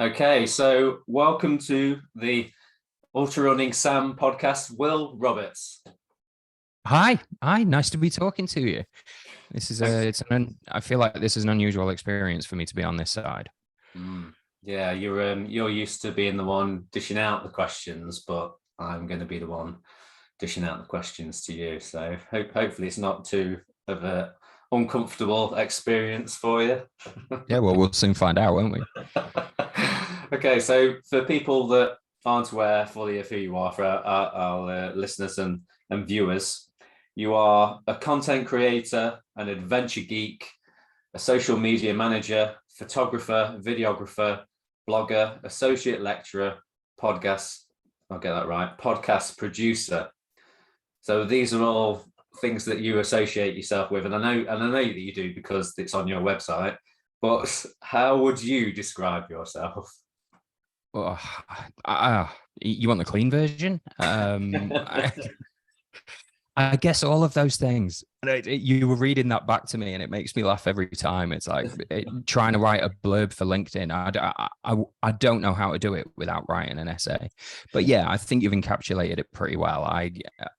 Okay, so welcome to the Ultra Running Sam podcast. Will Roberts. Hi, nice to be talking to you. This is I feel like this is an unusual experience for me to be on this side. Yeah, you're used to being the one dishing out the questions, but I'm going to be the one dishing out the questions to you. So hopefully it's not too of a uncomfortable experience for you. Yeah, well, we'll soon find out, won't we? Okay, so for people that aren't aware fully of who you are, for our listeners and viewers, you are a content creator, an adventure geek, a social media manager, photographer, videographer, blogger, associate lecturer, podcast, I'll get that right, podcast producer. So these are all things that you associate yourself with, and I know that you do because it's on your website. But how would you describe yourself? Oh, you want the clean version? I guess all of those things. You were reading that back to me, and it makes me laugh every time. It's like trying to write a blurb for LinkedIn. I don't know how to do it without writing an essay. But yeah, I think you've encapsulated it pretty well.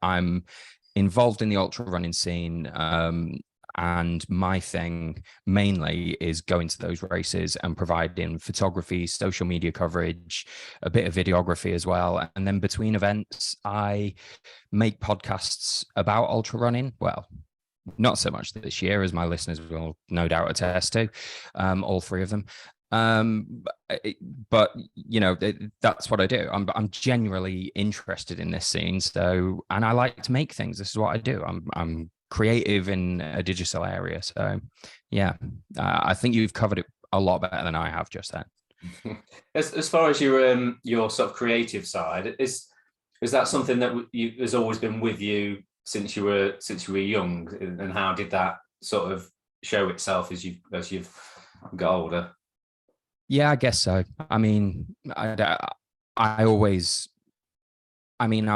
I'm involved in the ultra running scene. And my thing mainly is going to those races and providing photography, social media coverage, a bit of videography as well. And then between events, I make podcasts about ultra running. Well, not so much this year, as my listeners will no doubt attest to, all three of them. But you know, that's what I do. I'm genuinely interested in this scene. So, and I like to make things. This is what I do. I'm creative in a digital area. So yeah, I think you've covered it a lot better than I have just then. As far as your sort of creative side, is that something that has always been with you since you were young, and how did that sort of show itself as you've got older? Yeah, I guess so. I mean, I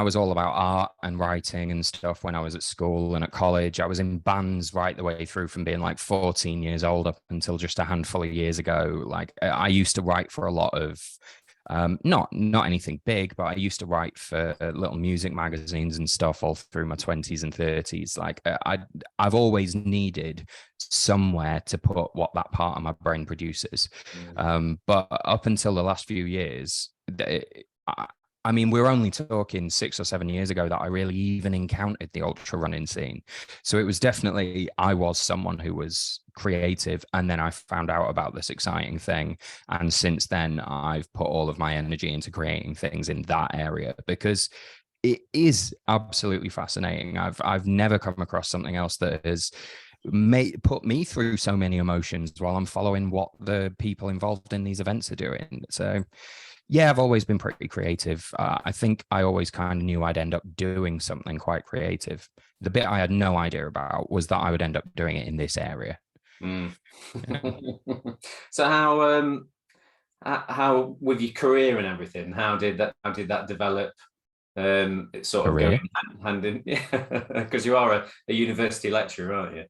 was all about art and writing and stuff when I was at school and at college. I was in bands right the way through from being like 14 years old up until just a handful of years ago. Like I used to write for a lot of, not anything big, but I used to write for little music magazines and stuff all through my 20s and 30s. Like I've always needed somewhere to put what that part of my brain produces. But up until the last few years, I mean, we're only talking 6 or 7 years ago that I really even encountered the ultra running scene. So it was definitely, I was someone who was creative. And then I found out about this exciting thing. And since then, I've put all of my energy into creating things in that area because it is absolutely fascinating. I've never come across something else that has put me through so many emotions while I'm following what the people involved in these events are doing. So yeah, I've always been pretty creative. I think I always kind of knew I'd end up doing something quite creative. The bit I had no idea about was that I would end up doing it in this area. Yeah. So how with your career and everything, how did that develop? It's sort of going hand in, because you are a university lecturer, aren't you?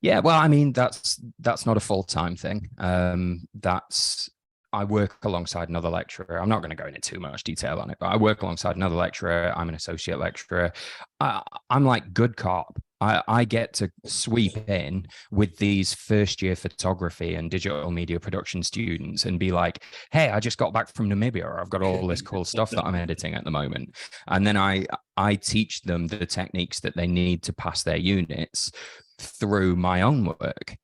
Yeah, well, I mean, that's not a full-time thing. I work alongside another lecturer. I'm not going to go into too much detail on it, but I work alongside another lecturer. I'm an associate lecturer. I'm like good cop. I get to sweep in with these first year photography and digital media production students and be like, hey, I just got back from Namibia, or I've got all this cool stuff that I'm editing at the moment. And then I teach them the techniques that they need to pass their units through my own work.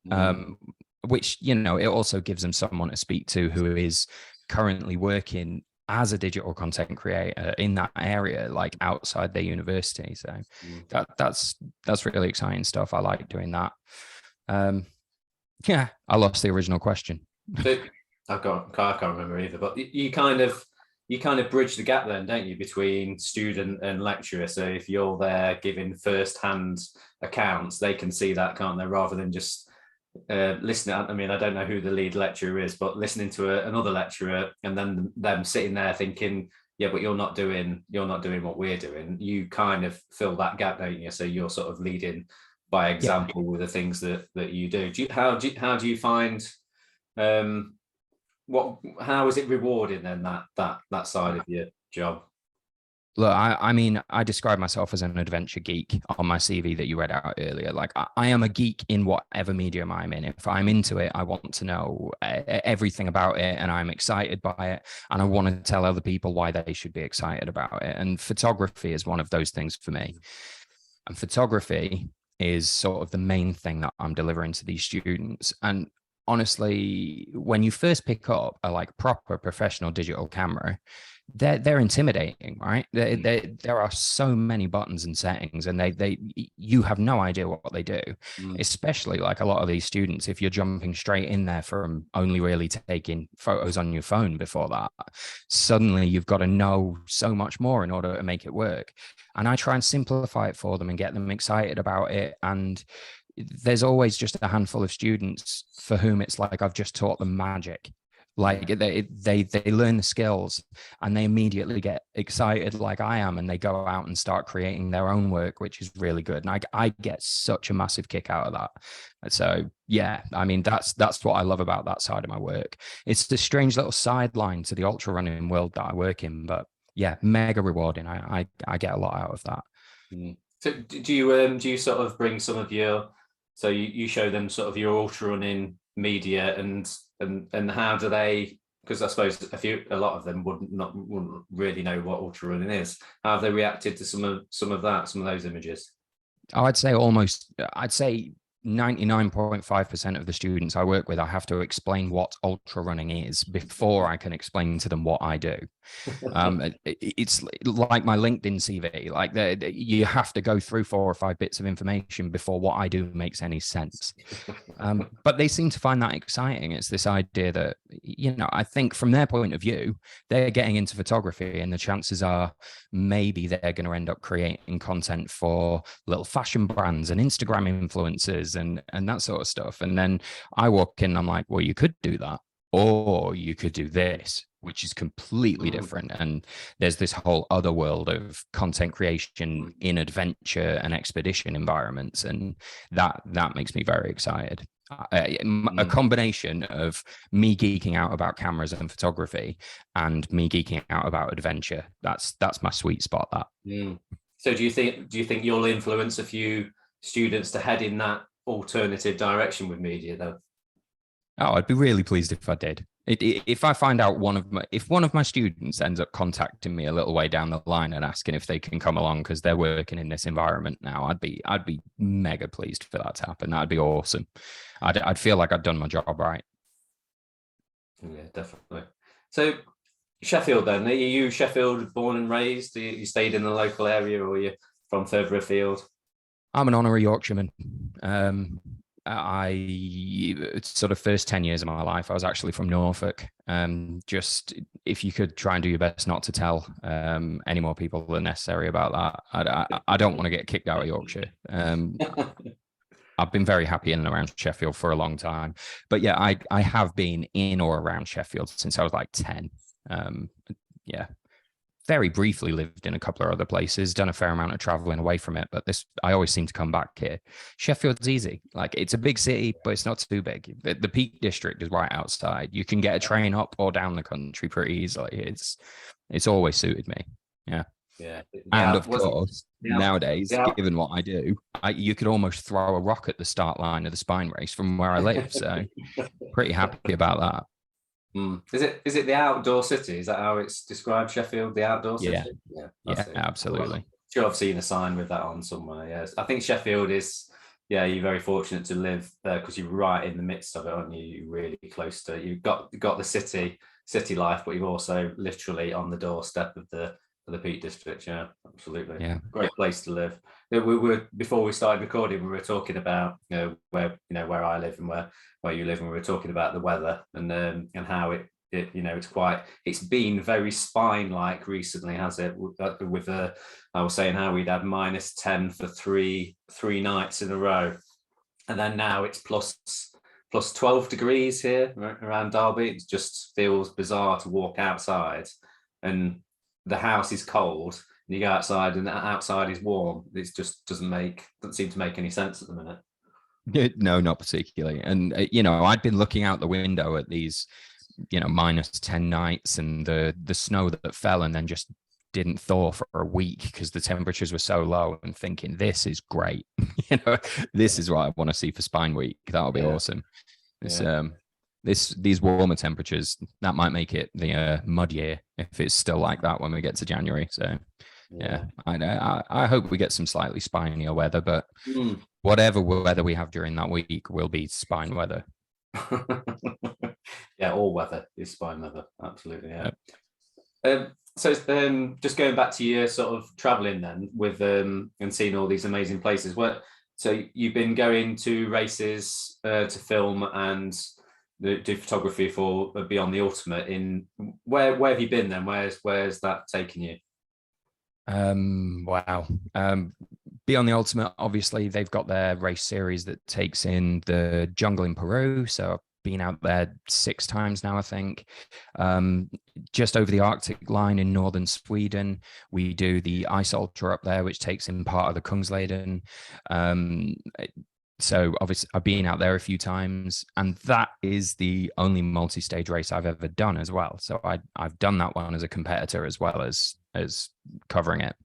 Which, you know, it also gives them someone to speak to who is currently working as a digital content creator in that area, like outside their university. So that's really exciting stuff. I like doing that. Yeah, I lost the original question. I can't remember either, but you kind of bridge the gap then, don't you, between student and lecturer? So if you're there giving first-hand accounts, they can see that, can't they, rather than just listening. I mean, I don't know who the lead lecturer is, but listening to another lecturer and then them sitting there thinking, yeah, but you're not doing what we're doing. You kind of fill that gap, don't you? So you're sort of leading by example with the things that you do. How do you find how is it rewarding then, that side of your job? Look, I mean, I describe myself as an adventure geek on my CV that you read out earlier. Like, I am a geek in whatever medium I'm in. If I'm into it, I want to know everything about it, and I'm excited by it, and I want to tell other people why they should be excited about it. And photography is one of those things for me. And photography is sort of the main thing that I'm delivering to these students. And honestly, when you first pick up a like proper professional digital camera, they're intimidating, right? There are so many buttons and settings, and you have no idea what they do. Especially like a lot of these students, if you're jumping straight in there from only really taking photos on your phone before that, suddenly you've got to know so much more in order to make it work. And I try and simplify it for them and get them excited about it. And there's always just a handful of students for whom it's like I've just taught them magic. Like they learn the skills and they immediately get excited like I am, and they go out and start creating their own work, which is really good. And I get such a massive kick out of that. So yeah, I mean, that's what I love about that side of my work. It's the strange little sideline to the ultra running world that I work in, but yeah, mega rewarding. I get a lot out of that. So do you sort of bring some of your, so you show them sort of your ultra running media, and how do they, because I suppose a lot of them wouldn't really know what ultra running is. How have they reacted to some of those images? I'd say 99.5% of the students I work with, I have to explain what ultra running is before I can explain to them what I do. It's like my LinkedIn CV. Like you have to go through 4 or 5 bits of information before what I do makes any sense. But they seem to find that exciting. It's this idea that, I think from their point of view, they're getting into photography, and the chances are maybe they're going to end up creating content for little fashion brands and Instagram influencers and that sort of stuff. And then I walk in, I'm like, well, you could do that, or you could do this, which is completely different. And there's this whole other world of content creation in adventure and expedition environments, and that makes me very excited. A combination of me geeking out about cameras and photography and me geeking out about adventure. That's my sweet spot. That. So do you think you'll influence a few students to head in that alternative direction with media, though? Oh, I'd be really pleased if I did. If I find out if one of my students ends up contacting me a little way down the line and asking if they can come along because they're working in this environment now, I'd be mega pleased for that to happen. That'd be awesome. I'd feel like I'd done my job right. Yeah, definitely. So Sheffield, then, are you Sheffield born and raised? You stayed in the local area, or are you from further afield? I'm an honorary Yorkshireman. I sort of first 10 years of my life, I was actually from Norfolk. Just if you could try and do your best not to tell any more people than necessary about that. I don't want to get kicked out of Yorkshire. I've been very happy in and around Sheffield for a long time. But yeah, I have been in or around Sheffield since I was like 10. Yeah. Very briefly lived in a couple of other places, done a fair amount of traveling away from it, but I always seem to come back here. Sheffield's easy. Like, it's a big city, but it's not too big. The Peak District is right outside. You can get a train up or down the country pretty easily. It's always suited me. Yeah. Yeah. And of course, nowadays, given what I do, you could almost throw a rock at the start line of the Spine race from where I live. So pretty happy about that. Is it the outdoor city? Is that how it's described, Sheffield, the outdoor city? Yeah, absolutely. Sure, I've seen a sign with that on somewhere. Yes, I think Sheffield is. Yeah, you're very fortunate to live there because you're right in the midst of it, aren't you? You're really close to. You've got the city life, but you're also literally on the doorstep of the Peak District. Yeah, absolutely. Yeah, great place to live. We were, before we started recording, we were talking about where I live and where you live, and we were talking about the weather and how it's been very Spine-like recently, has it? I was saying how we'd had -10 for three nights in a row, and then now it's plus 12 degrees here around Derby. It just feels bizarre to walk outside and the house is cold and you go outside and outside is warm. It just doesn't seem to make any sense at the minute. No, not particularly. And I'd been looking out the window at these minus 10 nights, and the snow that fell and then just didn't thaw for a week because the temperatures were so low, and thinking, this is great. This is what I want to see for Spine Week. That'll be awesome. These warmer temperatures, that might make it the mud year if it's still like that when we get to January. So I hope we get some slightly spinier weather, but whatever weather we have during that week will be spine weather. Yeah, all weather is spine weather. Absolutely. Yeah. So just going back to your sort of traveling then with and seeing all these amazing places. So you've been going to races to film and do photography for Beyond the Ultimate. In where have you been then? Where's that taken you? Wow. Beyond the Ultimate, obviously they've got their race series that takes in the jungle in Peru. So I've been out there 6 times now, I think. Just over the Arctic line in northern Sweden, we do the Ice Ultra up there, which takes in part of the Kungsleden. So obviously I've been out there a few times, and that is the only multi-stage race I've ever done as well. So I've done that one as a competitor as well as covering it.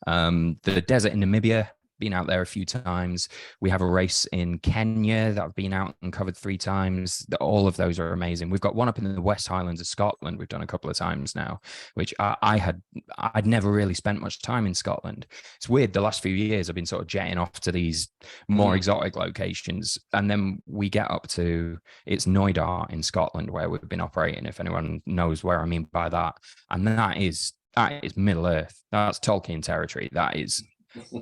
The desert in Namibia, been out there a few times. We have a race in Kenya that I've been out and covered 3 times. All of those are amazing. We've got one up in the West Highlands of Scotland we've done a couple of times now, which I'd never really spent much time in Scotland. It's weird, the last few years I've been sort of jetting off to these more exotic locations, and then we get up to, it's Knoydart in Scotland where we've been operating, if anyone knows where I mean by that. And that is Middle Earth. That's Tolkien territory. That is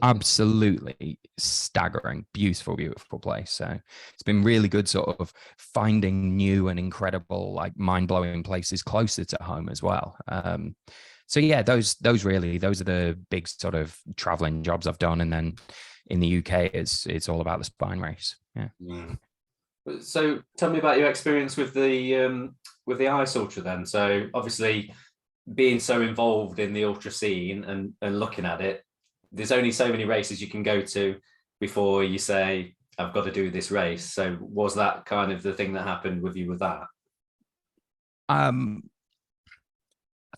absolutely staggering, beautiful place. So it's been really good sort of finding new and incredible, like mind-blowing places closer to home as well. So yeah, those are the big sort of traveling jobs I've done. And then in the UK it's all about the spine race. So tell me about your experience with the Ice Ultra then. So obviously being so involved in the ultra scene and looking at it, there's only so many races you can go to before you say, I've got to do this race. So was that kind of the thing that happened with you with that? I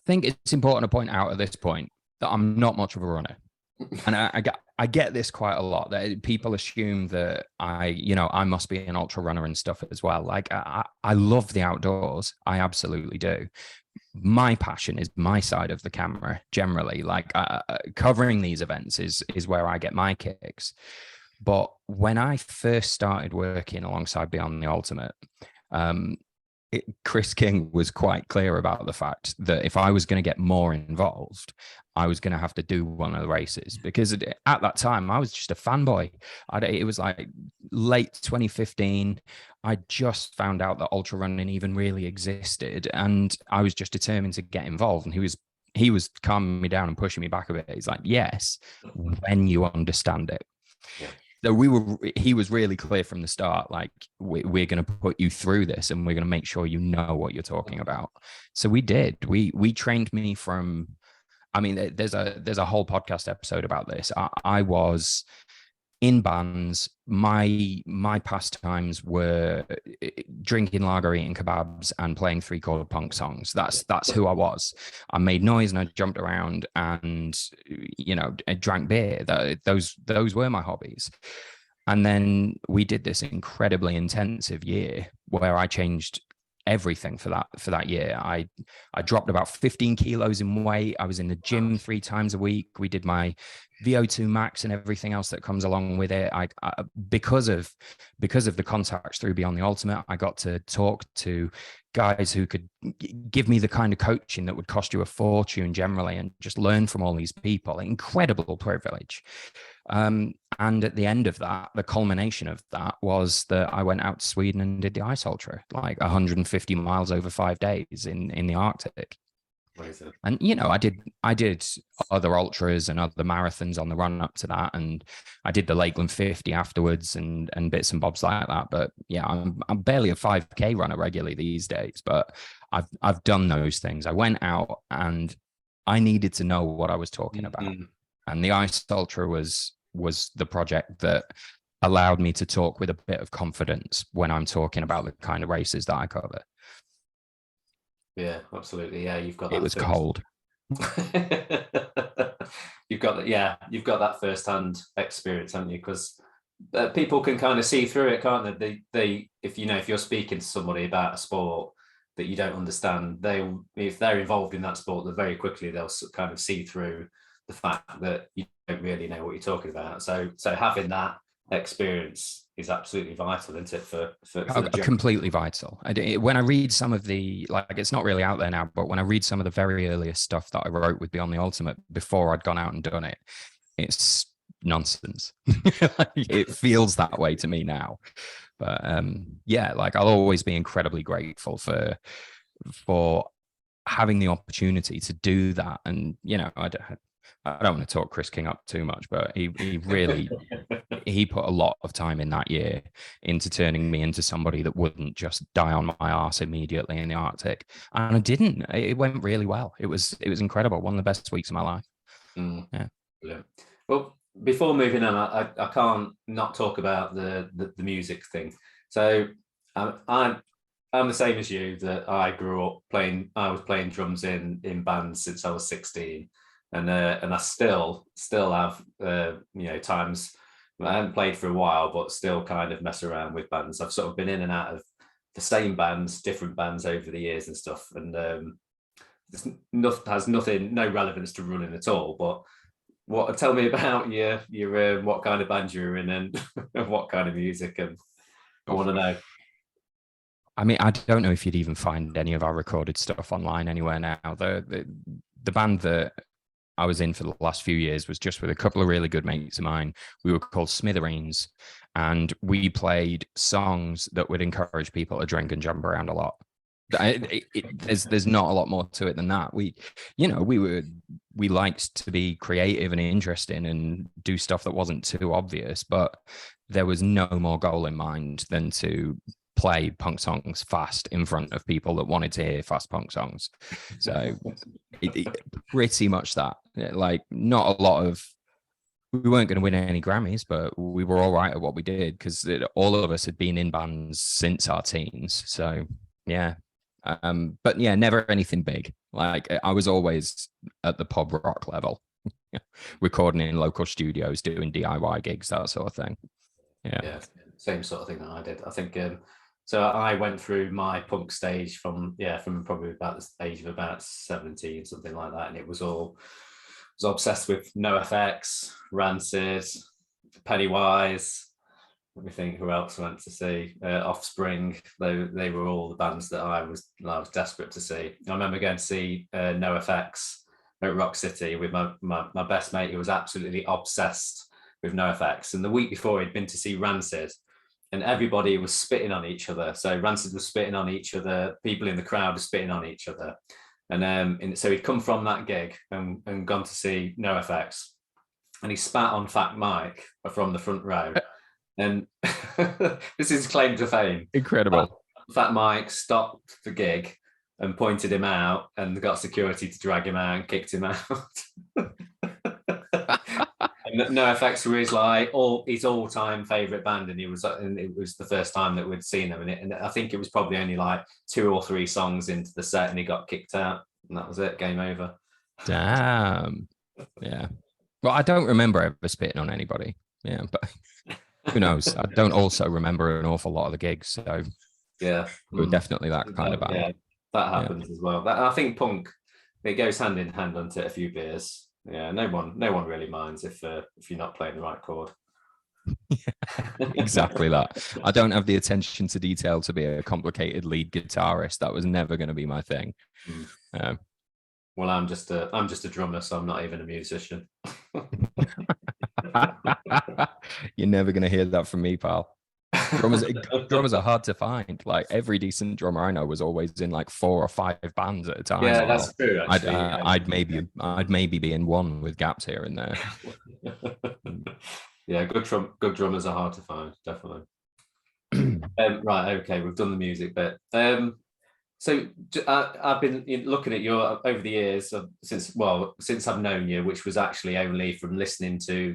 think it's important to point out at this point that I'm not much of a runner. And I get this quite a lot, that people assume that I must be an ultra runner and stuff as well. Like I love the outdoors. I absolutely do. My passion is my side of the camera generally. Like covering these events is where I get my kicks. But when I first started working alongside Beyond the Ultimate, Chris King was quite clear about the fact that if I was going to get more involved, I was going to have to do one of the races, because at that time I was just a fanboy. It was like late 2015. I just found out that ultra running even really existed, and I was just determined to get involved. And he was calming me down and pushing me back a bit. He's like, yes, when you understand it. Yeah. So he was really clear from the start, like, we're going to put you through this and we're going to make sure you know what you're talking about. So we did. We trained me from, I mean, there's a whole podcast episode about this. I was in bands. My pastimes were drinking lager, eating kebabs, and playing 3-chord punk songs. That's who I was. I made noise and I jumped around and I drank beer. Those were my hobbies. And then we did this incredibly intensive year where I changed everything for that year. I dropped about 15 kilos in weight. I was in the gym 3 times a week. We did my VO2 max and everything else that comes along with it. I because of the contacts through Beyond the Ultimate, I got to talk to guys who could give me the kind of coaching that would cost you a fortune generally, and just learn from all these people. Incredible privilege. And at the end of that, the culmination of that was that I went out to Sweden and did the Ice Ultra, like 150 miles over 5 days in the Arctic. And I did other ultras and other marathons on the run up to that, and I did the Lakeland 50 afterwards and bits and bobs like that. But yeah, I'm barely a 5K runner regularly these days, but I've done those things. I went out and I needed to know what I was talking about, and the Ice Ultra was the project that allowed me to talk with a bit of confidence when I'm talking about the kind of races that I cover. Yeah, absolutely. Yeah, you've got It that was first. cold. You've got that. Yeah, you've got that first-hand experience, haven't you? Because people can kind of see through it, can't they? If if you're speaking to somebody about a sport that you don't understand, if they're involved in that sport, that very quickly they'll kind of see through the fact that you don't really know what you're talking about. So having that experience is absolutely vital, isn't it, for the job? Completely vital. When I read some of the, like, it's not really out there now, but when I read some of the very earliest stuff that I wrote with Beyond the Ultimate before I'd gone out and done it, it's nonsense. It feels that way to me now. But yeah, like, I'll always be incredibly grateful for having the opportunity to do that. And I don't want to talk Chris King up too much, but he really he put a lot of time in that year into turning me into somebody that wouldn't just die on my arse immediately in the Arctic. And I didn't. It went really well. It was incredible. One of the best weeks of my life. Yeah. Brilliant. Well, before moving on, I can't not talk about the music thing. So I'm the same as you, that I grew up playing. I was playing drums in bands since I was 16, and I still have times. I haven't played for a while, but still kind of mess around with bands. I've sort of been in and out of the same bands, different bands over the years and stuff, and has nothing, no relevance to running at all. But tell me about your what kind of band you're in and what kind of music, and I want to know. I mean, I don't know if you'd even find any of our recorded stuff online anywhere now. The band that I was in for the last few years was just with a couple of really good mates of mine. We were called Smithereens, and we played songs that would encourage people to drink and jump around a lot. There's not a lot more to it than that. We liked to be creative and interesting and do stuff that wasn't too obvious, but there was no more goal in mind than to play punk songs fast in front of people that wanted to hear fast punk songs. So pretty much that. Like, not a lot of, we weren't going to win any Grammys, but we were all right at what we did because all of us had been in bands since our teens. So yeah. But yeah, never anything big. Like, I was always at the pub rock level, recording in local studios, doing DIY gigs, that sort of thing. Yeah, same sort of thing that I did. I think so. I went through my punk stage from probably about the age of about 17, something like that, and it was obsessed with NoFX, Rancid, Pennywise. Let me think who else I went to see. Offspring. They were all the bands that I was desperate to see. I remember going to see NoFX at Rock City with my best mate, who was absolutely obsessed with NoFX. And the week before, he'd been to see Rancid, and everybody was spitting on each other. So Rancid was spitting on each other. People in the crowd were spitting on each other. And so he'd come from that gig and gone to see NoFX, and he spat on Fat Mike from the front row. And this is claim to fame. Incredible. Fat Mike stopped the gig and pointed him out, and got security to drag him out and kicked him out. And NoFX were his all-time favorite band, and it was the first time that we'd seen them, and I think it was probably only like 2 or 3 songs into the set, and he got kicked out, and that was it. Game over. Damn. Yeah. Well, I don't remember ever spitting on anybody. Yeah, but who knows? I don't also remember an awful lot of the gigs, so yeah, we were definitely that kind of band. Yeah, that happens as well. I think punk, it goes hand in hand onto a few beers. Yeah, no one really minds if you're not playing the right chord. Exactly that. I don't have the attention to detail to be a complicated lead guitarist. That was never going to be my thing. Well, I'm just a drummer, so I'm not even a musician. You're never going to hear that from me, pal. Drummers are hard to find. Like, every decent drummer I know was always in like 4 or 5 bands at a time. Yeah, that's true. Actually, I'd maybe be in one with gaps here and there. Yeah, good drummers are hard to find, definitely. Right, okay, we've done the music bit. So I've been looking at your over the years since I've known you, which was actually only from listening to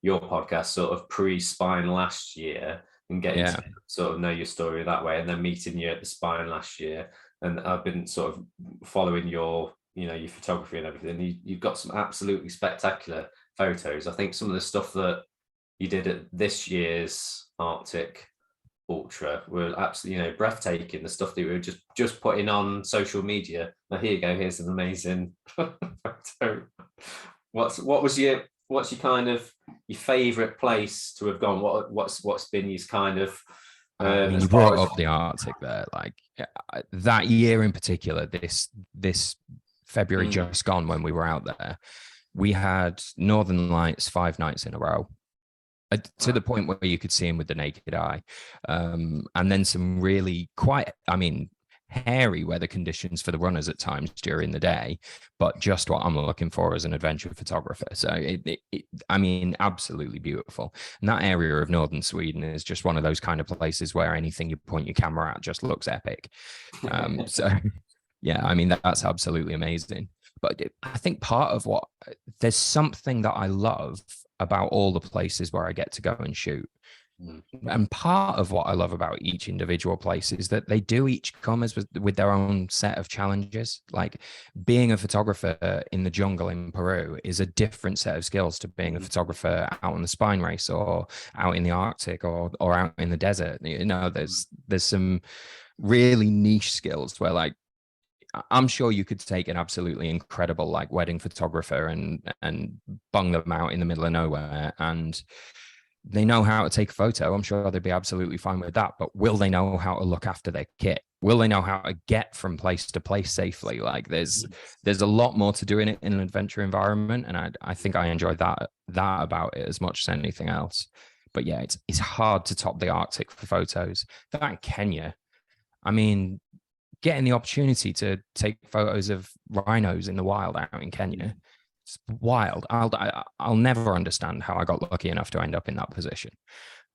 your podcast, sort of pre-Spine last year, and getting to sort of know your story that way, and then meeting you at the Spine last year. and I've been sort of following your, your photography and everything. You've got some absolutely spectacular photos. I think some of the stuff that you did at this year's Arctic Ultra were absolutely, breathtaking. The stuff that we were just putting on social media. Now here you go. Here's an amazing photo. What's your kind of your favorite place to have gone? What's been your kind of I mean, as you far brought as up the Arctic there. Like that year in particular, this February just gone, when we were out there, we had Northern Lights 5 nights in a row, to the point where you could see them with the naked eye, and then some really quite, I mean, hairy weather conditions for the runners at times during the day, but just what I'm looking for as an adventure photographer. So I mean, absolutely beautiful. And that area of northern Sweden is just one of those kind of places where anything you point your camera at just looks epic. So yeah, I mean, that's absolutely amazing. But I think part of there's something that I love about all the places where I get to go and shoot. And part of what I love about each individual place is that they do each come with their own set of challenges. Like being a photographer in the jungle in Peru is a different set of skills to being a photographer out on the spine race or out in the Arctic or out in the desert. There's some really niche skills where, like, I'm sure you could take an absolutely incredible like wedding photographer and bung them out in the middle of nowhere, and they know how to take a photo. I'm sure they'd be absolutely fine with that. But will they know how to look after their kit? Will they know how to get from place to place safely? Like there's a lot more to doing it in an adventure environment, and I think I enjoy that about it as much as anything else. But yeah, it's hard to top the Arctic for photos. That Kenya, I mean, getting the opportunity to take photos of rhinos in the wild out in Kenya, it's wild. I'll never understand how I got lucky enough to end up in that position.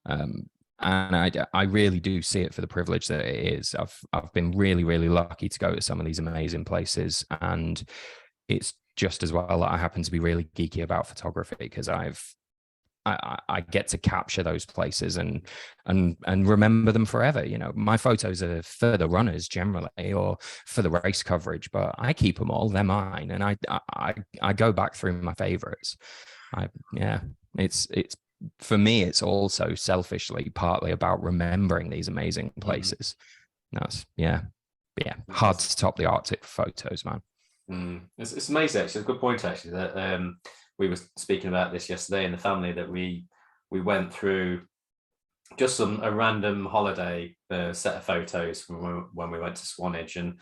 And I really do see it for the privilege that it is. I've been really, really lucky to go to some of these amazing places, and it's just as well that I happen to be really geeky about photography, because I get to capture those places and remember them forever. My photos are for the runners generally or for the race coverage, but I keep them all. They're mine, and I go back through my favorites. It's for me, it's also selfishly partly about remembering these amazing places. That's hard to top the Arctic photos, man. It's amazing, actually. It's a good point, actually, that we were speaking about this yesterday in the family, that we went through just a random holiday set of photos from when we went to Swanage, and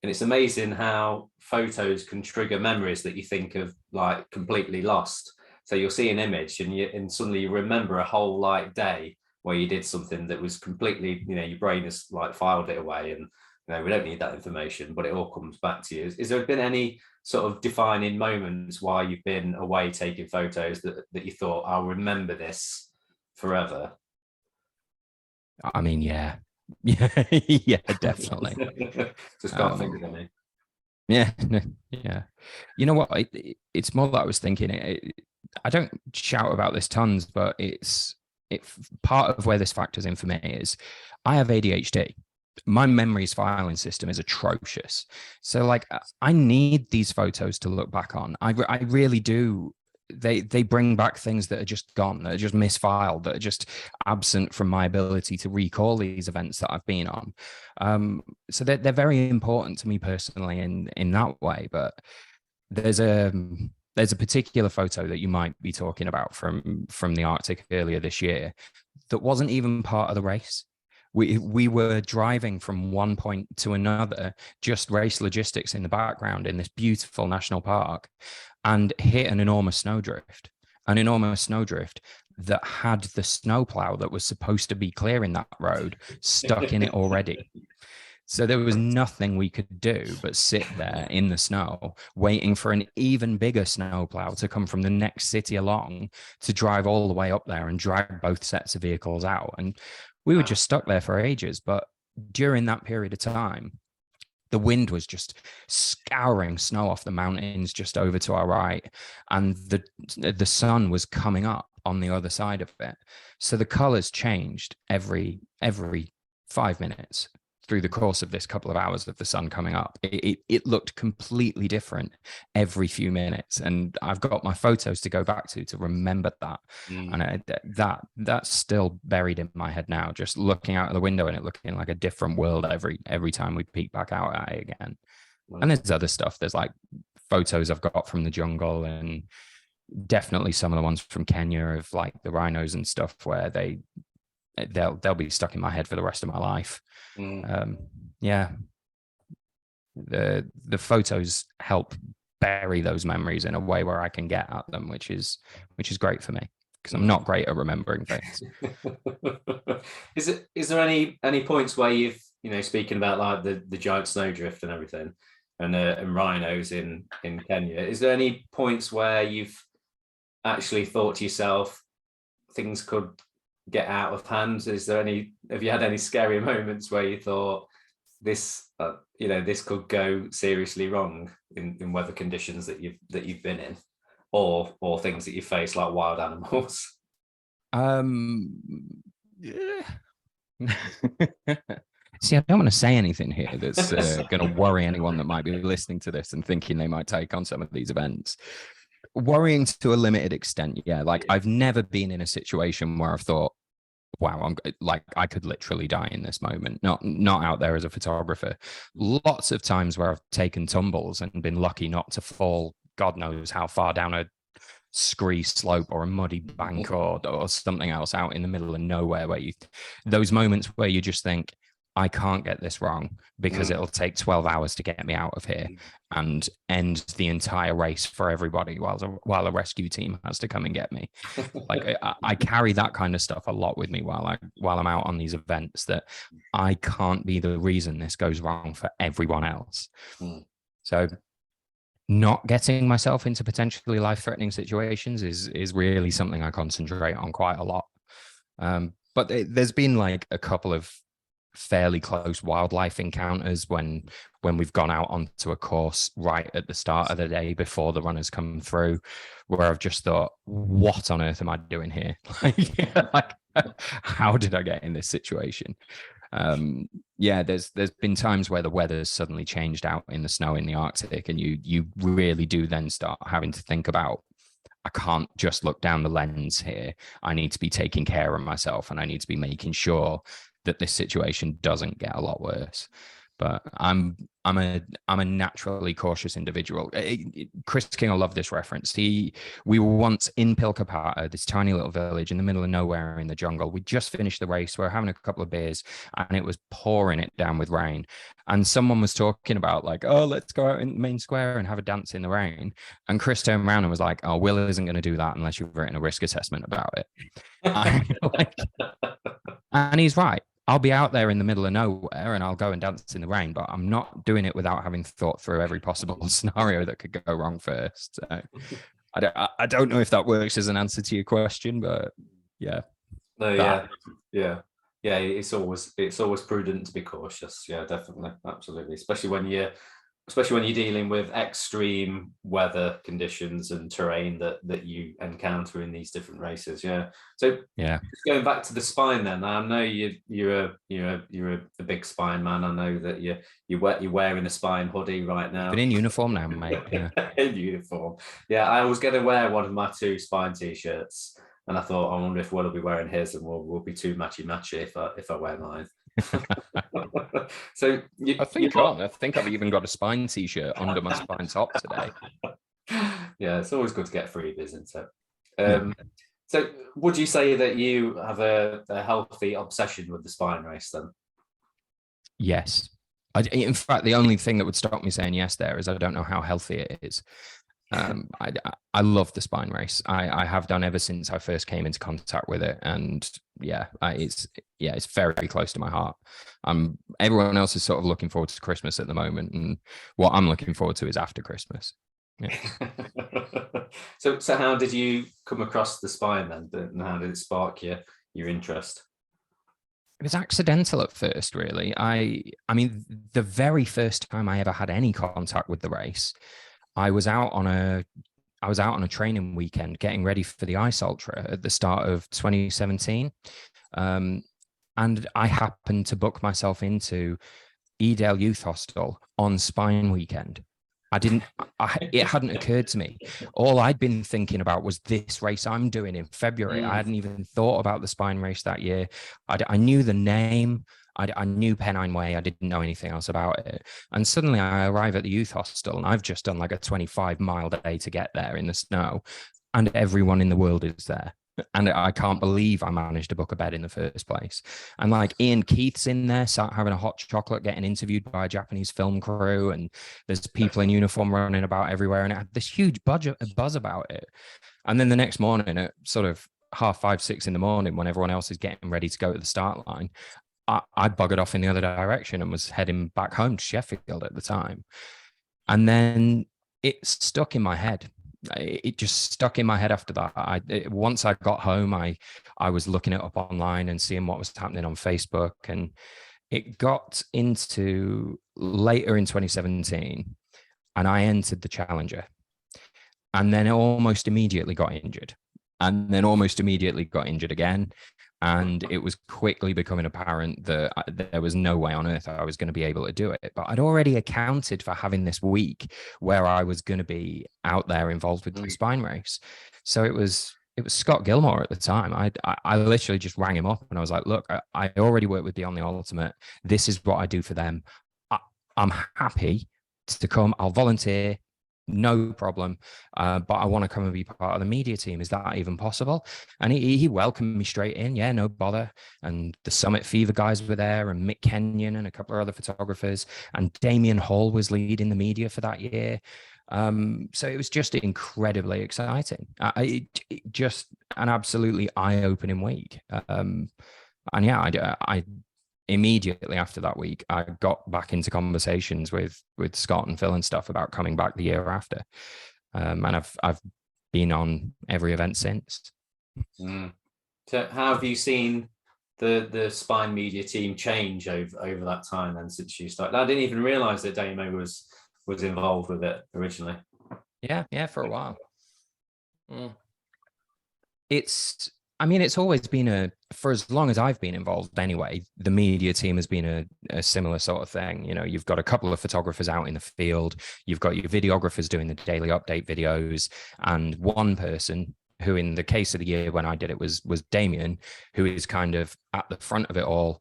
it's amazing how photos can trigger memories that you think of like completely lost. So you'll see an image and suddenly you remember a whole like day where you did something that was completely, your brain has like filed it away, and we don't need that information, but it all comes back to you. Is there been any sort of defining moments while you've been away taking photos that you thought, I'll remember this forever? I mean, yeah, definitely. Just can't think of any. Yeah. You know what? It's more that I was thinking. I don't shout about this tons, but it's part of where this factors in for me is I have ADHD. My memories filing system is atrocious. So like I need these photos to look back on. I really do. They bring back things that are just gone, that are just misfiled, that are just absent from my ability to recall these events that I've been on. So they're very important to me personally in that way. But there's a particular photo that you might be talking about from the Arctic earlier this year that wasn't even part of the race. We were driving from one point to another, just race logistics in the background in this beautiful national park, and hit an enormous snowdrift that had the snowplow that was supposed to be clearing that road stuck in it already. So there was nothing we could do but sit there in the snow, waiting for an even bigger snowplow to come from the next city along to drive all the way up there and drag both sets of vehicles out. And we were just stuck there for ages. But during that period of time, the wind was just scouring snow off the mountains just over to our right, and the sun was coming up on the other side of it. So the colors changed every 5 minutes. through the course of this couple of hours of the sun coming up, it looked completely different every few minutes. And I've got my photos to go back to remember that. And that's still buried in my head now, just looking out of the window and it looking like a different world every time we peek back out at it again. And there's other stuff. There's like photos I've got from the jungle, and definitely some of the ones from Kenya of like the rhinos and stuff where they'll be stuck in my head for the rest of my life. Yeah, the photos help bury those memories in a way where I can get at them, which is great for me, because I'm not great at remembering things. Is there any points where you've, speaking about like the giant snowdrift and everything, and rhinos in Kenya, is there any points where you've actually thought to yourself things could get out of hand? Have you had any scary moments where you thought this this could go seriously wrong in weather conditions that you've been in, or things that you face like wild animals? Yeah. See, I don't want to say anything here that's going to worry anyone that might be listening to this and thinking they might take on some of these events. Worrying to a limited extent, yeah. Like, I've never been in a situation where I've thought, wow, I could literally die in this moment. Not out there as a photographer. Lots of times where I've taken tumbles and been lucky not to fall God knows how far down a scree slope or a muddy bank or something else out in the middle of nowhere, where those moments where you just think, I can't get this wrong, because it'll take 12 hours to get me out of here and end the entire race for everybody while a rescue team has to come and get me. Like, I carry that kind of stuff a lot with me while I'm out on these events, that I can't be the reason this goes wrong for everyone else. So not getting myself into potentially life-threatening situations is really something I concentrate on quite a lot. But there's been like a couple of fairly close wildlife encounters when we've gone out onto a course right at the start of the day before the runners come through, where I've just thought, what on earth am I doing here? Like, how did I get in this situation? There's been times where the weather's suddenly changed out in the snow in the Arctic, and you really do then start having to think about, I can't just look down the lens here. I need to be taking care of myself, and I need to be making sure that this situation doesn't get a lot worse. But I'm a naturally cautious individual. Chris King will love this reference. We were once in Pilkapata, this tiny little village in the middle of nowhere in the jungle. We just finished the race. We were having a couple of beers, and it was pouring it down with rain. And someone was talking about like, oh, let's go out in the main square and have a dance in the rain. And Chris turned around and was like, oh, Will isn't going to do that unless you've written a risk assessment about it. And he's right. I'll be out there in the middle of nowhere and I'll go and dance in the rain, but I'm not doing it without having thought through every possible scenario that could go wrong first. So I don't know if that works as an answer to your question, but yeah. No, yeah. It's always prudent to be cautious. Yeah, definitely, absolutely. Especially when you're dealing with extreme weather conditions and terrain that you encounter in these different races. Yeah. So just going back to the spine, then, I know you're a big spine man. I know that you're wearing a spine hoodie right now. Been in uniform now, mate. Yeah. In uniform. Yeah, I was going to wear one of my 2 spine t-shirts, and I thought, I wonder if Will will be wearing his, and we'll be too matchy if I wear mine. So I think I've even got a spine t-shirt under my spine top today. Yeah, it's always good to get freebies, isn't it? So would you say that you have a healthy obsession with the spine race then? Yes. In fact, the only thing that would stop me saying yes there is I don't know how healthy it is. I love the spine race. I have done ever since I first came into contact with it, and it's very close to my heart. Everyone else is sort of looking forward to Christmas at the moment, and what I'm looking forward to is after Christmas. Yeah. So how did you come across the spine then, and how did it spark your interest? It was accidental at first, really. I mean, the very first time I ever had any contact with the race, I was out on a training weekend getting ready for the Ice Ultra at the start of 2017. And I happened to book myself into Edale Youth Hostel on Spine Weekend. It hadn't occurred to me. All I'd been thinking about was this race I'm doing in February. I hadn't even thought about the Spine race that year. I knew the name. I knew Pennine Way. I didn't know anything else about it. And suddenly I arrive at the youth hostel and I've just done like a 25-mile day to get there in the snow. And everyone in the world is there. And I can't believe I managed to book a bed in the first place. And like Ian Keith's in there, sat having a hot chocolate, getting interviewed by a Japanese film crew. And there's people in uniform running about everywhere. And it had this huge buzz about it. And then the next morning at sort of 5:30, 6 in the morning, when everyone else is getting ready to go to the start line, I buggered off in the other direction and was heading back home to Sheffield at the time. And then it stuck in my head. It just stuck in my head after that. Once I got home, I was looking it up online and seeing what was happening on Facebook. And it got into later in 2017 and I entered the Challenger. And then almost immediately got injured. And then almost immediately got injured again. And it was quickly becoming apparent that there was no way on earth I was going to be able to do it. But I'd already accounted for having this week where I was going to be out there involved with the Spine race. So it was Scott Gilmore at the time. I literally just rang him up and I was like, look, I already work with Beyond the Ultimate. This is what I do for them. I'm happy to come. I'll volunteer. No problem. But I want to come and be part of the media team. Is that even possible? And he welcomed me straight in. Yeah, no bother. And the Summit Fever guys were there and Mick Kenyon and a couple of other photographers. And Damien Hall was leading the media for that year. So it was just incredibly exciting. Just an absolutely eye-opening week. And yeah, I immediately after that week, I got back into conversations with Scott and Phil and stuff about coming back the year after. And I've been on every event since. So how have you seen the Spine media team change over that time then since you started? I didn't even realize that Damo was involved with it originally. Yeah, for a while. It's always been for as long as I've been involved anyway, the media team has been a similar sort of thing. You know, you've got a couple of photographers out in the field, you've got your videographers doing the daily update videos, and one person who in the case of the year when I did it was Damien, who is kind of at the front of it all,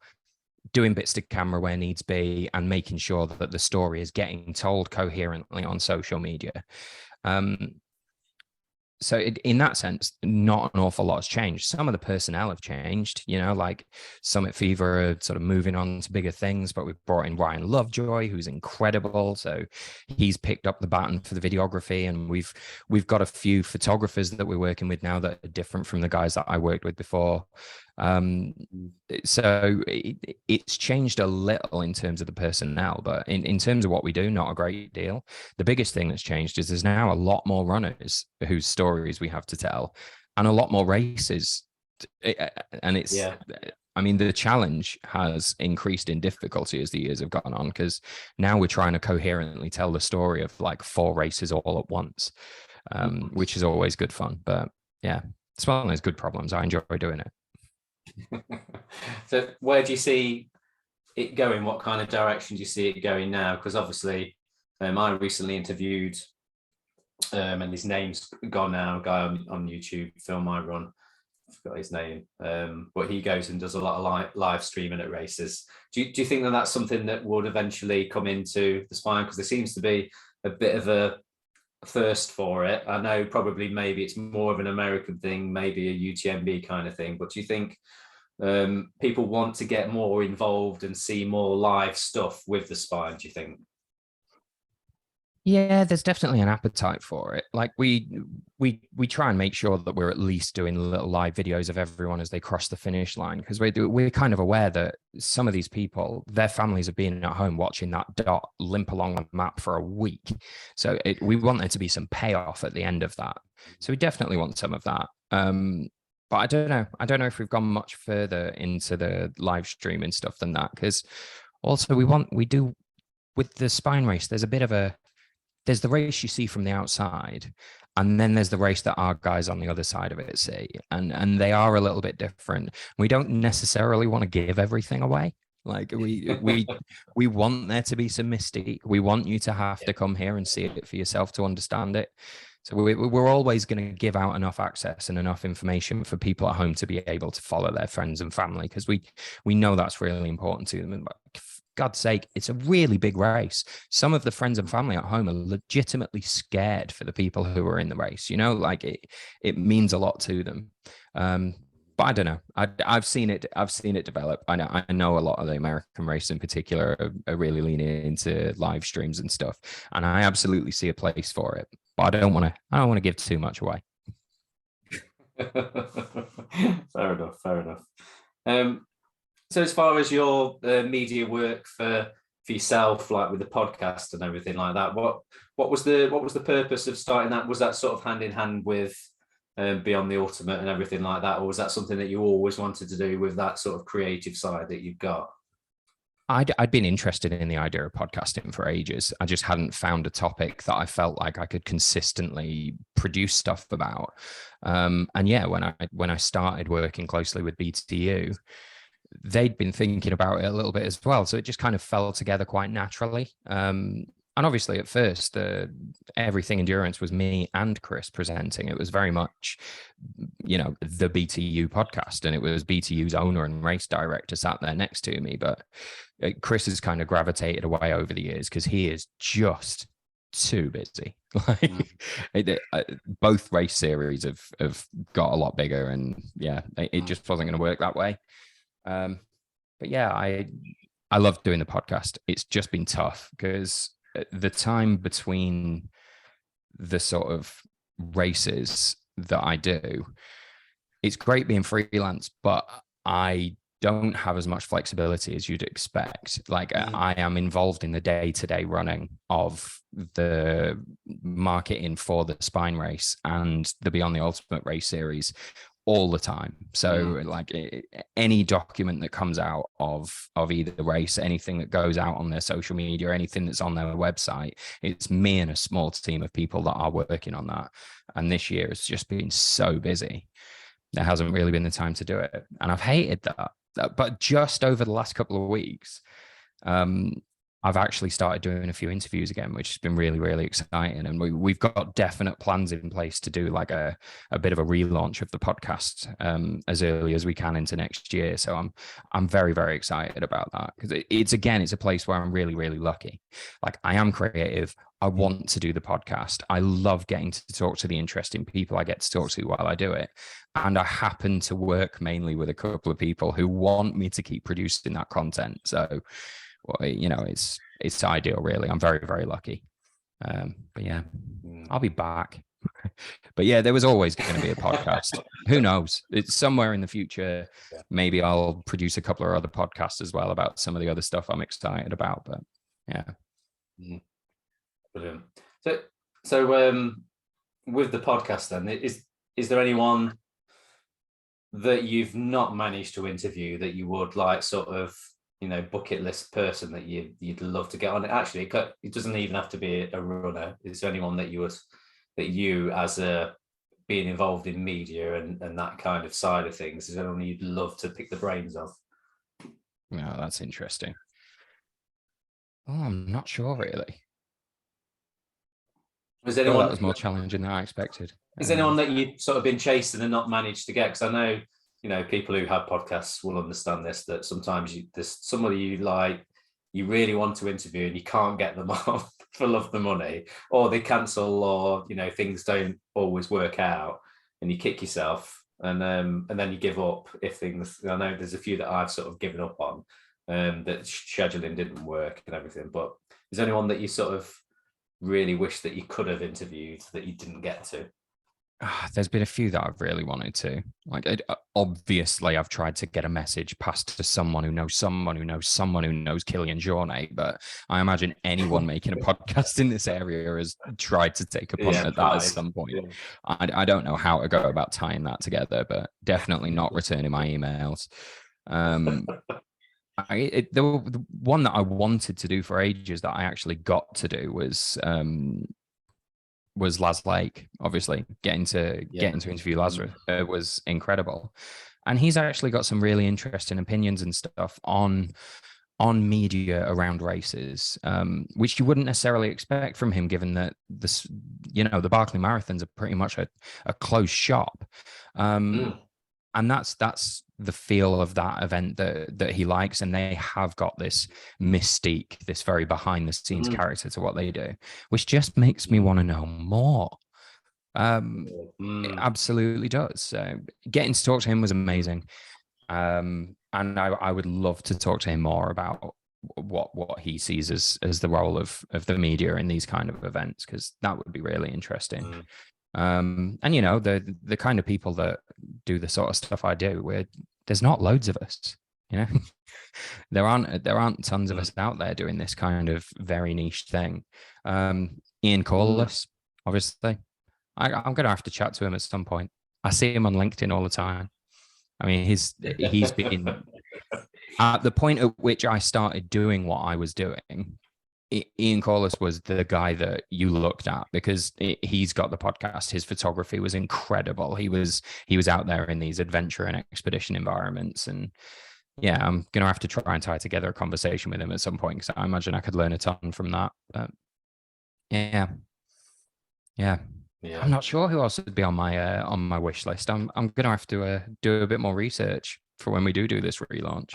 doing bits to camera where needs be and making sure that the story is getting told coherently on social media. So in that sense, not an awful lot has changed. Some of the personnel have changed, you know, like Summit Fever are sort of moving on to bigger things, but we've brought in Ryan Lovejoy, who's incredible. So he's picked up the baton for the videography, and we've got a few photographers that we're working with now that are different from the guys that I worked with before. So it's changed a little in terms of the personnel, but in terms of what we do, not a great deal. The biggest thing that's changed is there's now a lot more runners whose stories we have to tell, and a lot more races. And it's, I mean, the challenge has increased in difficulty as the years have gone on, because now we're trying to coherently tell the story of like 4 races all at once, which is always good fun. But yeah, it's one of those good problems. I enjoy doing it. So where do you see it going? What kind of direction do you see it going now? Because obviously I recently interviewed and his name's gone now, a guy on YouTube, Film I Run, I forgot his name, but he goes and does a lot of live streaming at races. Do you think that that's something that would eventually come into the Spine? Because there seems to be a bit of a thirst for it. I know probably maybe it's more of an American thing, maybe a UTMB kind of thing, but do you think people want to get more involved and see more live stuff with the Spine, do you think? Yeah, there's definitely an appetite for it. Like we try and make sure that we're at least doing little live videos of everyone as they cross the finish line, because we're kind of aware that some of these people, their families have been at home watching that dot limp along the map for a week. So we want there to be some payoff at the end of that. So we definitely want some of that. But I don't know. I don't know if we've gone much further into the live streaming stuff than that, because also we do with the Spine race, there's the race you see from the outside, And then there's the race that our guys on the other side of it see, and they are a little bit different. We don't necessarily want to give everything away. Like we want there to be some mystique. We want you to have to come here and see it for yourself to understand it. So we're always going to give out enough access and enough information for people at home to be able to follow their friends and family, because we know that's really important to them. And for God's sake, it's a really big race. Some of the friends and family at home are legitimately scared for the people who are in the race. You know, like it means a lot to them. But I don't know. I've seen it. I've seen it develop. I know a lot of the American race in particular are really leaning into live streams and stuff, and I absolutely see a place for it. But I don't want to give too much away. Fair enough. Fair enough. So as far as your media work for yourself, like with the podcast and everything like that, what was the purpose of starting that? Was that sort of hand in hand with Beyond the Ultimate and everything like that, or was that something that you always wanted to do with that sort of creative side that you've got? I'd been interested in the idea of podcasting for ages. I just hadn't found a topic that I felt like I could consistently produce stuff about. And yeah, when I started working closely with BTU, they'd been thinking about it a little bit as well. So it just kind of fell together quite naturally. And obviously at first, Everything Endurance was me and Chris presenting. It was very much, the BTU podcast, and it was BTU's owner and race director sat there next to me. But Chris has kind of gravitated away over the years because he is just too busy. Both race series have got a lot bigger, and yeah, it just wasn't going to work that way. But yeah, I love doing the podcast. It's just been tough because the time between the sort of races that I do, it's great being freelance, but I don't have as much flexibility as you'd expect. Like I am involved in the day-to-day running of the marketing for the Spine race and the Beyond the Ultimate race series all the time. So like any document that comes out of either race, anything that goes out on their social media, anything that's on their website, it's me and a small team of people that are working on that. And this year it's just been so busy. There hasn't really been the time to do it. And I've hated that. But just over the last couple of weeks, I've actually started doing a few interviews again, which has been really, really exciting. And we've got definite plans in place to do like a bit of a relaunch of the podcast as early as we can into next year. So I'm very, very excited about that, because it's a place where I'm really, really lucky. Like I am creative. I want to do the podcast. I love getting to talk to the interesting people I get to talk to while I do it. And I happen to work mainly with a couple of people who want me to keep producing that content. So, well, it's ideal, really. I'm very, very lucky. But yeah, I'll be back. But yeah, there was always going to be a podcast. Who knows? It's somewhere in the future. Maybe I'll produce a couple of other podcasts as well about some of the other stuff I'm excited about. But yeah. Brilliant. So with the podcast then, is there anyone that you've not managed to interview that you would like, sort of, bucket list person that you'd love to get on? Actually, it doesn't even have to be a runner. Is there anyone that you as a being involved in media and that kind of side of things, is there anyone you'd love to pick the brains of? No, that's interesting. Oh, I'm not sure really. Was anyone that was more challenging than I expected? Is anyone that you've sort of been chasing and not managed to get? Because I know, people who have podcasts will understand this, that sometimes there's somebody you really want to interview and you can't get them on for love of the money, or they cancel, or things don't always work out and you kick yourself, and then you give up if things. I know there's a few that I've sort of given up on, that scheduling didn't work and everything. But is there anyone that you sort of really wish that you could have interviewed that you didn't get to? There's been a few that I've really wanted to. Like, obviously, I've tried to get a message passed to someone who knows someone who knows someone who knows Killian Jornet, but I imagine anyone making a podcast in this area has tried to take a punt at that at some point. Yeah. I don't know how to go about tying that together, but definitely not returning my emails. The one that I wanted to do for ages that I actually got to do was was Laz Lake. Obviously, getting to interview Lazarus was incredible, and he's actually got some really interesting opinions and stuff on media around races, which you wouldn't necessarily expect from him, given that this, the Barkley Marathons are pretty much a closed shop. And that's the feel of that event that he likes, and they have got this mystique, this very behind the scenes character to what they do, which just makes me want to know more. It absolutely does. So getting to talk to him was amazing, and I would love to talk to him more about what he sees as the role of the media in these kind of events, because that would be really interesting. And the kind of people that do the sort of stuff I do, where there's not loads of us, there aren't tons of us out there doing this kind of very niche thing. Ian Corliss, obviously, I'm gonna have to chat to him at some point. I see him on LinkedIn all the time. I mean, he's been at the point at which I started doing what I was doing. Ian Corliss was the guy that you looked at, because he's got the podcast. His photography was incredible. He was out there in these adventure and expedition environments. And yeah, I'm going to have to try and tie together a conversation with him at some point, because I imagine I could learn a ton from that. But yeah. I'm not sure who else would be on my wish list. I'm going to have to do a bit more research for when we do this relaunch.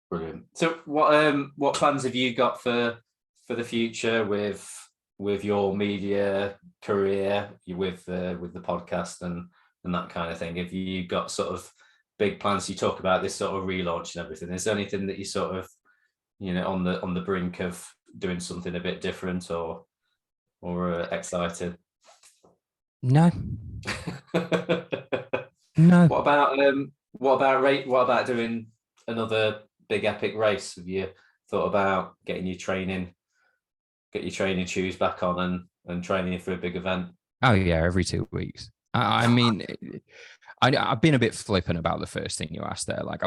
Brilliant. So what plans have you got for the future with your media career, with the podcast and that kind of thing? Have you got sort of big plans? You talk about this sort of relaunch and everything. Is there anything that you sort of, on the brink of doing something a bit different or excited? No. No. What about doing another big epic race? Have you thought about getting your training shoes back on and training for a big event? Oh yeah, every 2 weeks. I mean, I've been a bit flippant about the first thing you asked there. Like,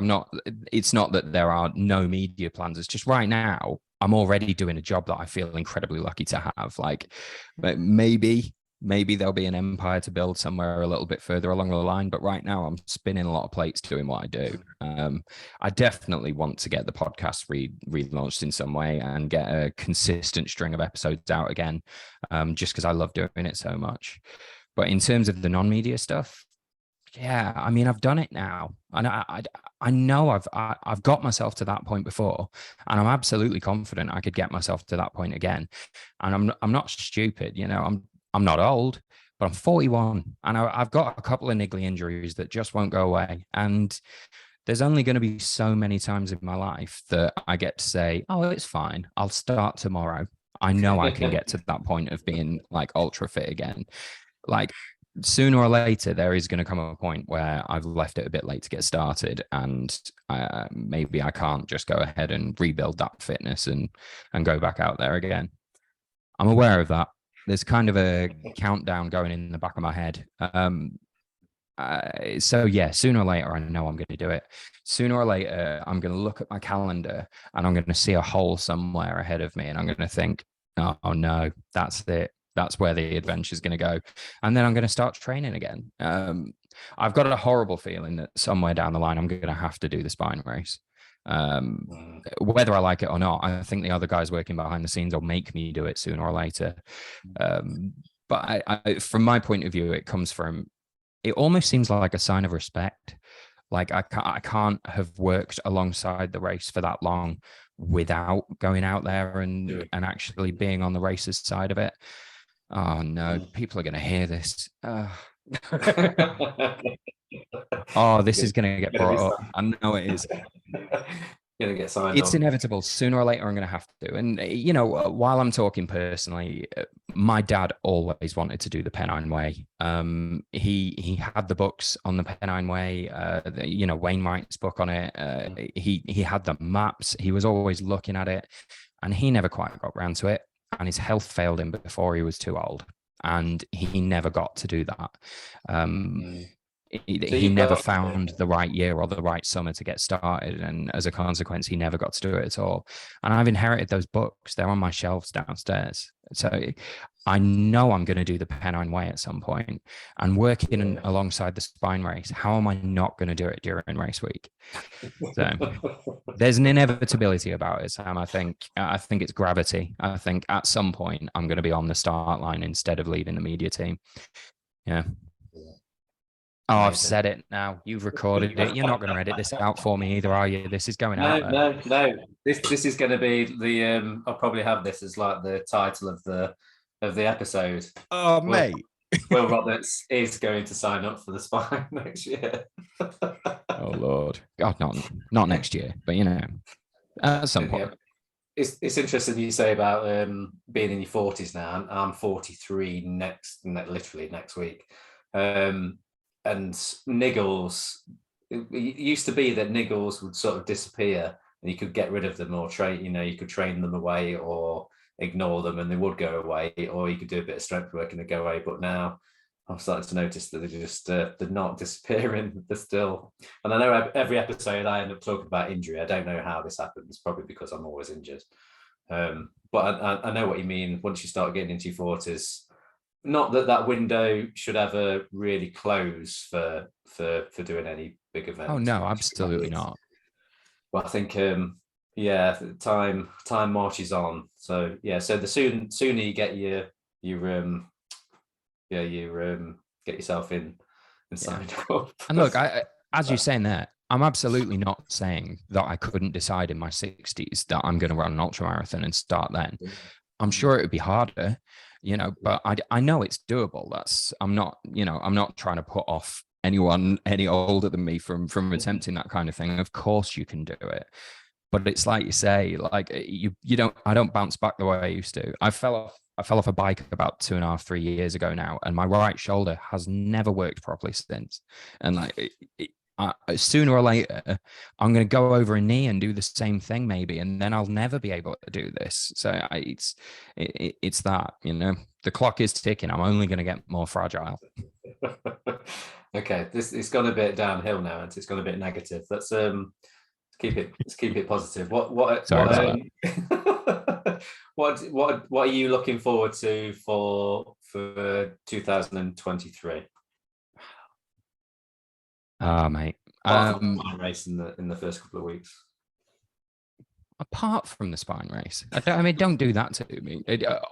it's not that there are no media plans. It's just right now I'm already doing a job that I feel incredibly lucky to have. Like, but maybe there'll be an empire to build somewhere a little bit further along the line. But right now I'm spinning a lot of plates doing what I do. I definitely want to get the podcast relaunched in some way and get a consistent string of episodes out again, just because I love doing it so much. But in terms of the non-media stuff, yeah, I mean, I've done it now, and I know I've got myself to that point before, and I'm absolutely confident I could get myself to that point again. And I'm not stupid, I'm not old, but I'm 41, and I've got a couple of niggly injuries that just won't go away. And there's only going to be so many times in my life that I get to say, "Oh, it's fine. I'll start tomorrow." I know I can get to that point of being like ultra fit again. Like, sooner or later, there is going to come a point where I've left it a bit late to get started, and maybe I can't just go ahead and rebuild that fitness and go back out there again. I'm aware of that. There's kind of a countdown going in the back of my head. So yeah, sooner or later, I know I'm going to do it. Sooner or later, I'm going to look at my calendar and I'm going to see a hole somewhere ahead of me, and I'm going to think, oh no, that's it. That's where the adventure is going to go. And then I'm going to start training again. I've got a horrible feeling that somewhere down the line, I'm going to have to do the spine race. Whether I like it or not, I think the other guys working behind the scenes will make me do it sooner or later. But I, from my point of view, it almost seems like a sign of respect. Like I can't have worked alongside the race for that long without going out there and actually being on the races side of it. Oh no, people are going to hear this. Oh, this is going to get brought up. I know it is. Going to get signed It's on. Inevitable. Sooner or later, I'm going to have to. And, while I'm talking personally, my dad always wanted to do the Pennine Way. He had the books on the Pennine Way, Wainwright's book on it. He had the maps. He was always looking at it, and he never quite got around to it. And his health failed him before he was too old, and he never got to do that. So He you've never got, found the right year or the right summer to get started, and as a consequence, he never got to do it at all. And I've inherited those books; they're on my shelves downstairs. So I know I'm going to do the Pennine Way at some point, and working alongside the spine race. How am I not going to do it during race week? So there's an inevitability about it, Sam. I think it's gravity. I think at some point I'm going to be on the start line instead of leading the media team. Yeah. Oh, I've amazing. said it now. You've recorded it. You're not going to edit this out for me either, are you? This is going out there. No. This is going to be the. I'll probably have this as like the title of the episode. Oh, Will, mate. Will Roberts is going to sign up for the spine next year. Oh Lord. God, not next year, but at some point. Yeah. It's interesting you say about being in your 40s now. I'm 43 literally next week. And niggles, it used to be that niggles would sort of disappear and you could get rid of them or you could train them away or ignore them and they would go away, or you could do a bit of strength work and they go away. But now I'm starting to notice that they're not disappearing. They're still, and I know every episode I end up talking about injury. I don't know how this happens, probably because I'm always injured. But I know what you mean. Once you start getting into your 40s, not that window should ever really close for doing any big events. Oh no, absolutely not. But I think time marches on. So so the sooner you get your get yourself in and signed up. And look, as you're saying that, I'm absolutely not saying that I couldn't decide in my 60s that I'm going to run an ultramarathon and start then. I'm sure it would be harder, but I know it's doable. I'm not trying to put off anyone any older than me from attempting that kind of thing. Of course you can do it. But it's like you say, like I don't bounce back the way I used to. I fell off a bike about 2.5, 3 years ago now, and my right shoulder has never worked properly since. And like sooner or later, I'm going to go over a knee and do the same thing maybe, and then I'll never be able to do this. So it's that, the clock is ticking. I'm only going to get more fragile. Okay, it's gone a bit downhill now, and it's gone a bit negative. Let's keep it positive. What are you looking forward to for 2023? Mate. Race in the first couple of weeks. Apart from the spine race, don't do that to me.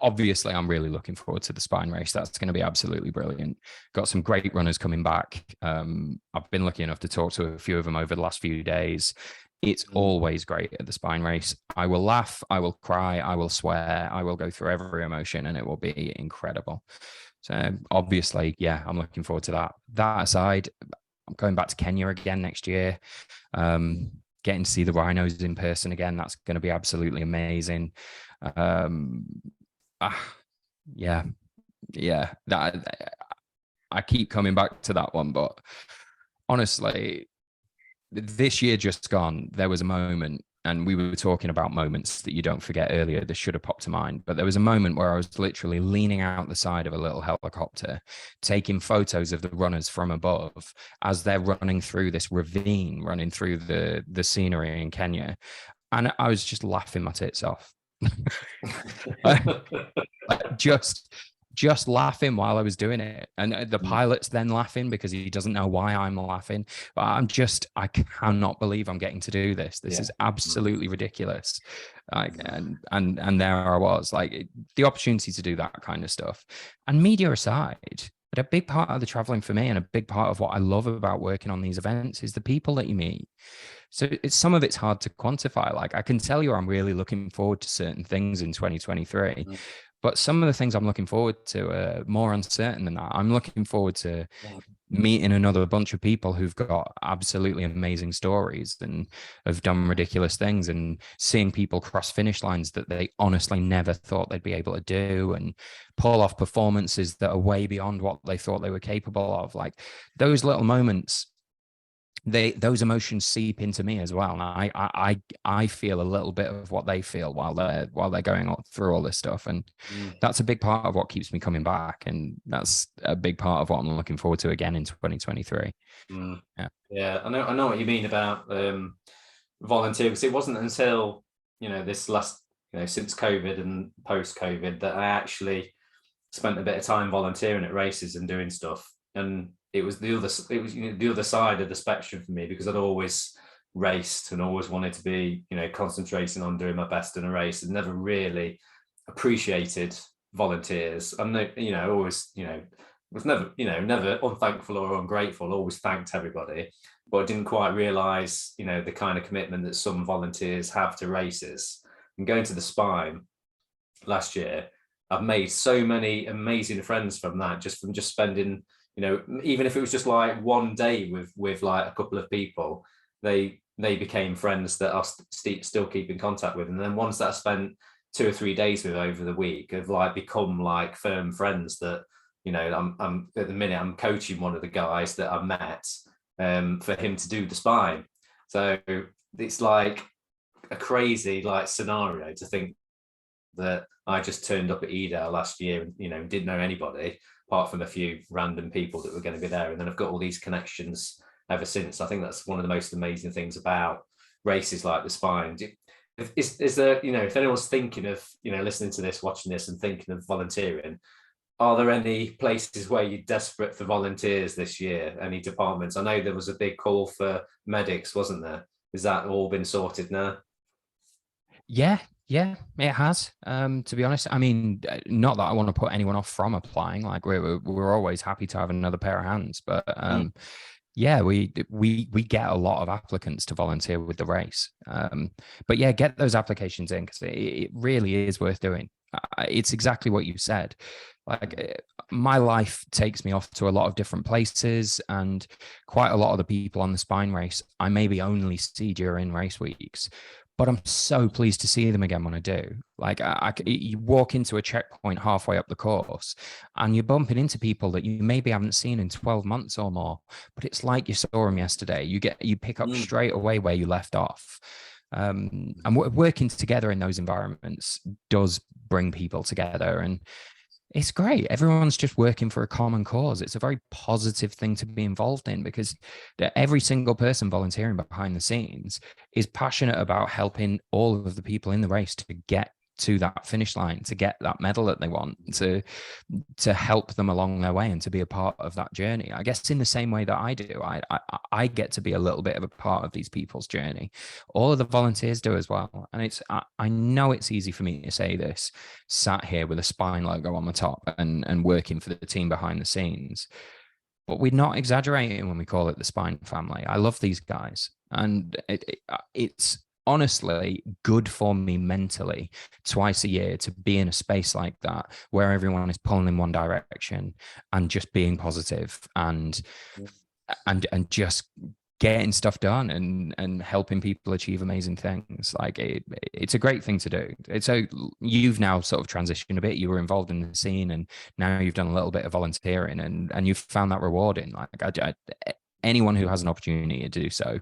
Obviously, I'm really looking forward to the spine race. That's going to be absolutely brilliant. Got some great runners coming back. I've been lucky enough to talk to a few of them over the last few days. It's always great at the spine race. I will laugh, I will cry, I will swear, I will go through every emotion, and it will be incredible. So obviously, I'm looking forward to that. That aside, I'm going back to Kenya again next year. Getting to see the rhinos in person again, that's going to be absolutely amazing. That I keep coming back to that one, but honestly, this year just gone, there was a moment, and we were talking about moments that you don't forget earlier. This should have popped to mind, but there was a moment where I was literally leaning out the side of a little helicopter, taking photos of the runners from above as they're running through this ravine, running through the scenery in Kenya. And I was just laughing my tits off. just laughing while I was doing it. And the pilot's then laughing because he doesn't know why I'm laughing. But I cannot believe I'm getting to do this. This is absolutely ridiculous. And there I was, like, the opportunity to do that kind of stuff. And media aside, but a big part of the traveling for me, and a big part of what I love about working on these events, is the people that you meet. So some of it's hard to quantify. Like, I can tell you I'm really looking forward to certain things in 2023. But some of the things I'm looking forward to are more uncertain than that. I'm looking forward to meeting another bunch of people who've got absolutely amazing stories and have done ridiculous things, and seeing people cross finish lines that they honestly never thought they'd be able to do, and pull off performances that are way beyond what they thought they were capable of. Like, those little moments those emotions seep into me as well. And I feel a little bit of what they feel while they're going through all this stuff. And that's a big part of what keeps me coming back. And that's a big part of what I'm looking forward to again in 2023. Yeah, I know what you mean about volunteer, because it wasn't until, this last, since COVID and post COVID, that I actually spent a bit of time volunteering at races and doing stuff. And it was the other side of the spectrum for me, because I'd always raced and always wanted to be, concentrating on doing my best in a race, and never really appreciated volunteers. I'm always, was never, never unthankful or ungrateful, always thanked everybody, but I didn't quite realize, the kind of commitment that some volunteers have to races. And going to the Spine last year, I've made so many amazing friends from that, just from spending, even if it was just like one day with like a couple of people, they became friends that I still keep in contact with. And then ones that I spent 2 or 3 days with over the week have like become like firm friends that, I'm at the minute I'm coaching one of the guys that I met for him to do the Spine. So it's like a crazy like scenario to think that I just turned up at Edale last year and, didn't know anybody apart from a few random people that were going to be there. And then I've got all these connections ever since. I think that's one of the most amazing things about races like the Spine. Is there, if anyone's thinking of, listening to this, watching this and thinking of volunteering, are there any places where you're desperate for volunteers this year? Any departments? I know there was a big call for medics, wasn't there? Has that all been sorted now? Yeah, it has. To be honest, I mean, not that I want to put anyone off from applying. Like we're always happy to have another pair of hands, but yeah, we get a lot of applicants to volunteer with the race. But yeah, get those applications in, because it really is worth doing. It's exactly what you said. Like my life takes me off to a lot of different places, and quite a lot of the people on the Spine race I maybe only see during race weeks. But I'm so pleased to see them again when I do. Like you walk into a checkpoint halfway up the course and you're bumping into people that you maybe haven't seen in 12 months or more, but it's like you saw them yesterday. You pick up straight away where you left off. And working together in those environments does bring people together, and it's great. Everyone's just working for a common cause. It's a very positive thing to be involved in, because every single person volunteering behind the scenes is passionate about helping all of the people in the race to get to that finish line, to get that medal that they want, to help them along their way and to be a part of that journey. I guess in the same way that I do, I get to be a little bit of a part of these people's journey. All of the volunteers do as well. And I know it's easy for me to say this, sat here with a Spine logo on the top and working for the team behind the scenes, but we're not exaggerating when we call it the Spine family. I love these guys, and it's honestly good for me mentally twice a year to be in a space like that where everyone is pulling in one direction and just being positive and just getting stuff done and helping people achieve amazing things. Like it's a great thing to do. So you've now sort of transitioned a bit. You were involved in the scene, and now you've done a little bit of volunteering, and you've found that rewarding. Like anyone who has an opportunity to do so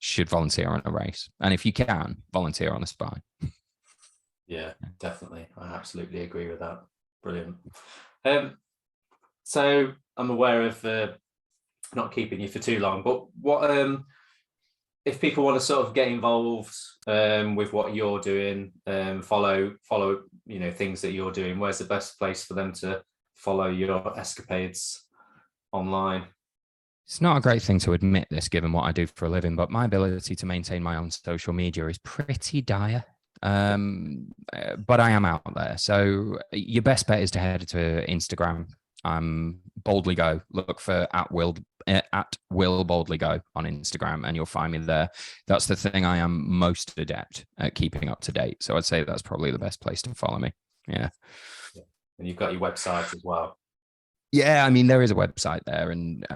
should volunteer on a race. And if you can, volunteer on the Spine. Yeah, definitely. I absolutely agree with that. Brilliant. So I'm aware of not keeping you for too long, but what if people want to sort of get involved with what you're doing, follow things that you're doing, where's the best place for them to follow your escapades online? It's not a great thing to admit this, given what I do for a living, but my ability to maintain my own social media is pretty dire. But I am out there. So your best bet is to head to Instagram. Boldly Go. Look for at Will Boldly Go on Instagram, and you'll find me there. That's the thing I am most adept at keeping up to date. So I'd say that's probably the best place to follow me. Yeah. And you've got your website as well. Yeah, I mean, there is a website there, and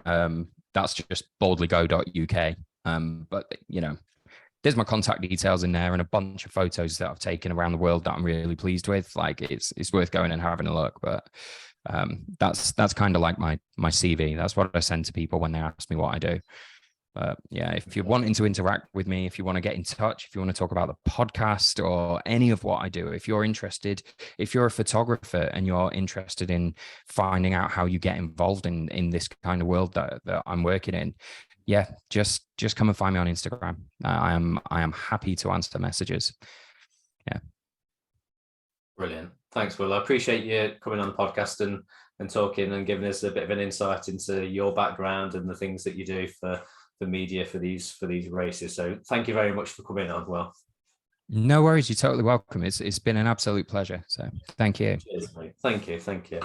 that's just boldlygo.uk. But there's my contact details in there and a bunch of photos that I've taken around the world that I'm really pleased with. Like it's worth going and having a look. But that's kind of like my CV. That's what I send to people when they ask me what I do. But yeah, if you're wanting to interact with me, if you want to get in touch, if you want to talk about the podcast or any of what I do, if you're interested, if you're a photographer and you're interested in finding out how you get involved in this kind of world that I'm working in, yeah, just come and find me on Instagram. I am happy to answer messages. Yeah. Brilliant. Thanks, Will. I appreciate you coming on the podcast and talking and giving us a bit of an insight into your background and the things that you do for the media for these races. So thank you very much for coming on, Will. No worries. You're totally welcome. It's been an absolute pleasure. So thank you. Cheers, mate. Thank you.